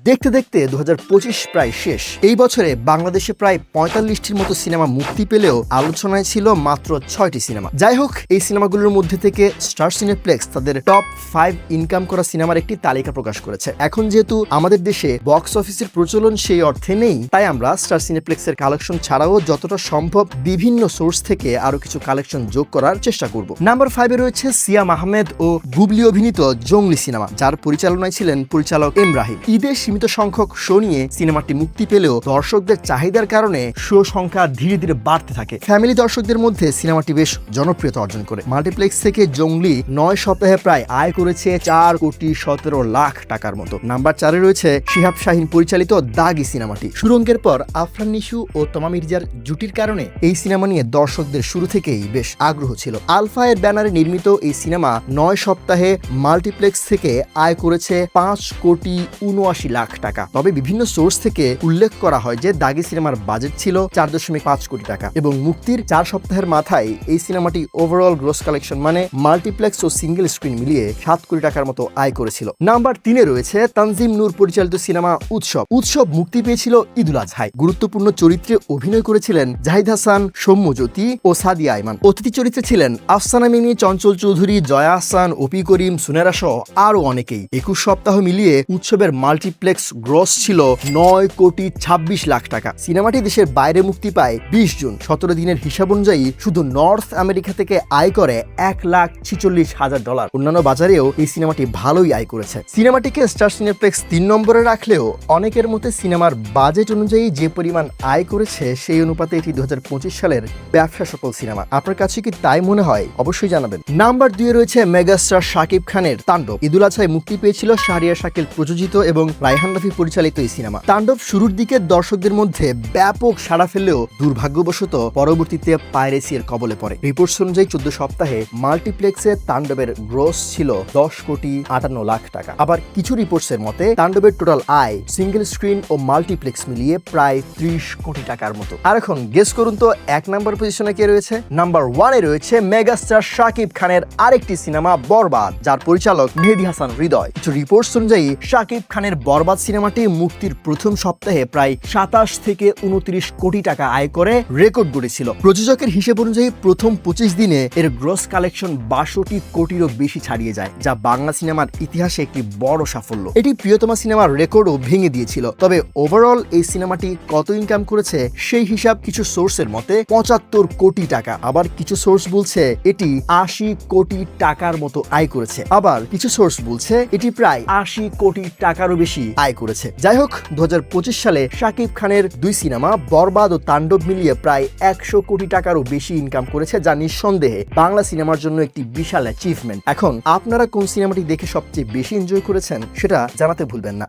দেখতে দেখতে 2025 প্রায় শেষ। এই বছরে বাংলাদেশে প্রায় 45টির মতো সিনেমা মুক্তি পেলেও আলোচনায় ছিল মাত্র 6টি সিনেমা। যাই হোক, এই সিনেমাগুলোর মধ্যে থেকে স্টার সিনেপ্লেক্স তাদের টপ 5 ইনকাম করা সিনেমার একটি তালিকা প্রকাশ করেছে। এখন যেহেতু আমাদের দেশে বক্স অফিসের প্রচলন সেই অর্থে নেই, তাই আমরা স্টার সিনেপ্লেক্সের কালেকশন ছাড়াও যতটা সম্ভব বিভিন্ন সোর্স থেকে আরো কিছু কালেকশন যোগ করার চেষ্টা করব। নাম্বার 5-এ রয়েছে সিয়াম আহমেদ ও গুবলি অভিনীত জঙ্গলি সিনেমা, যার পরিচালনায় ছিলেন পরিচালক এম রাহিম। ঈদে সীমিত সংখ্যক শো নিয়ে সিনেমাটি মুক্তি পেলেও দর্শকদের চাহিদার কারণে শো সংখ্যা ধীরে ধীরে বাড়তে থাকে। ফ্যামিলি দর্শকদের মধ্যে সিনেমাটি বেশ জনপ্রিয়তা অর্জন করে। মাল্টিপ্লেক্স থেকে জঙ্গলি 9 সপ্তাহে প্রায় আয় করেছে 4,17,00,000 টাকার মতো। নাম্বার 4-এ রয়েছে শিহাব শাহীন পরিচালিত দাগি সিনেমাটি। সুরঙ্গের পর আফরান নিশু ও তমা মির্জার জুটির কারণে এই সিনেমা নিয়ে দর্শকদের শুরু থেকেই বেশ আগ্রহ ছিল। আলফা এর ব্যানারে নির্মিত এই সিনেমা 9 সপ্তাহে মাল্টিপ্লেক্স থেকে আয় করেছে 5,79,00,000 টাকা। তবে বিভিন্ন সোর্স থেকে উল্লেখ করা হয় যে দাগি সিনেমার বাজেট ছিল 4.5 কোটি টাকা এবং মুক্তির 4 সপ্তাহের মাথায় এই সিনেমাটি ওভারঅল গ্রস কালেকশন মানে মাল্টিপ্লেক্স ও সিঙ্গেল স্ক্রিন মিলিয়ে 7 কোটি টাকার মতো আয় করেছিল। নাম্বার 3-এ রয়েছে তানজিম নূর পরিচালিত সিনেমা উৎসব মুক্তি পেয়েছিল ঈদুল আজহায়। গুরুত্বপূর্ণ চরিত্রে অভিনয় করেছিলেন জাহিদ হাসান, সৌম্যজ্যোতি ও সাদিয়া আইমান। অতিথি চরিত্রে ছিলেন আফসানা মিমি, চঞ্চল চৌধুরী, জয়া আহসান, অপি করিম, সুনেরা সহ আরো অনেকেই। 21 সপ্তাহ মিলিয়ে উৎসবের মাল্টিপ্লেক্স গ্রস ছিল 9,26,00,000 টাকা। সিনেমাটি দেশের বাইরে মুক্তি পায় 20 জুন। 17 দিনের হিসাব অনুযায়ী শুধু নর্থ আমেরিকা থেকে আয় করে $1,46,000। অন্যান্য বাজারেও এই সিনেমাটি ভালোই আয় করেছে। সিনেমাটিকে স্টার সিনেপ্লেক্স 3 নম্বরে রাখলেও অনেকের মতে সিনেমার বাজেট অনুযায়ী যে পরিমাণ আয় করেছে সেই অনুপাতে এটি 2025 সালের ব্যবসা সফল সিনেমা। আপনার কাছে কি তাই মনে হয়? অবশ্যই জানাবেন। নাম্বার 2-এ রয়েছে মেগাস্টার শাকিব খানের তাণ্ডব। ঈদুল আজহায় মুক্তি পেয়েছিল শাহরিয়ার শাকিল প্রযোজিত এবং রায়হান রাফি পরিচালিত এই সিনেমা। তাণ্ডব শুরুর দিকে দর্শকদের মধ্যে ব্যাপক সাড়া ফেললেও দুর্ভাগ্যবশত পরবর্তীতে পাইরেসির কবলে পড়ে। রিপোর্টস অনুযায়ী 14 সপ্তাহে মাল্টিপ্লেক্সে তাণ্ডবের গ্রস ছিল 10,58,00,000 টাকা। আবার কিছু রিপোর্টসের মতে তাণ্ডবের টোটাল আয় সিঙ্গেল স্ক্রিন ও মাল্টিপ্লেক্স মিলিয়ে প্রায় 30 কোটি টাকার মতো। আর এখন গেস করুন তো 1 নম্বর পজিশনে কে রয়েছে? নাম্বার 1-এ রয়েছে মেগাস্টার শাকিব খানের আরেকটি সিনেমা বরবাদ, যার পরিচালক মেহেদী হাসান হৃদয়। কিছু রিপোর্টস অনুযায়ী শাকিব খানের বরবাদ সিনেমাটি মুক্তির প্রথম সপ্তাহে প্রায় 27 থেকে 29 কোটি টাকা আয় করে রেকর্ড গড়েছিল। প্রযোজকের হিসেব অনুযায়ী প্রথম 25 দিনে এর গ্রস কালেকশন 62 কোটিরও বেশি ছাড়িয়ে যায়, যা বাংলা সিনেমার ইতিহাসে একটি বড় সাফল্য। এটি প্রিয়তমা সিনেমার রেকর্ডও ভেঙে দিয়েছিল। তবে ওভারঅল এই সিনেমাটি কত ইনকাম করেছে সেই হিসাব কিছু সোর্সের মতে 75 কোটি টাকা। আবার কিছু সোর্স বলছে এটি 80 কোটি টাকার মতো আয় করেছে। আবার কিছু সোর্স বলছে এটি প্রায় 80 কোটি টাকারও বেশি আয় করেছে। যাই হোক, 2025 সালে শাকিব খানের 2 সিনেমা বরবাদ ও তাণ্ডব মিলিয়ে প্রায় 100 কোটি টাকারও বেশি ইনকাম করেছে, যা নিঃসন্দেহে বাংলা সিনেমার জন্য একটি বিশাল অ্যাচিভমেন্ট। এখন আপনারা কোন সিনেমাটি দেখে সবচেয়ে বেশি এনজয় করেছেন সেটা জানাতে ভুলবেন না।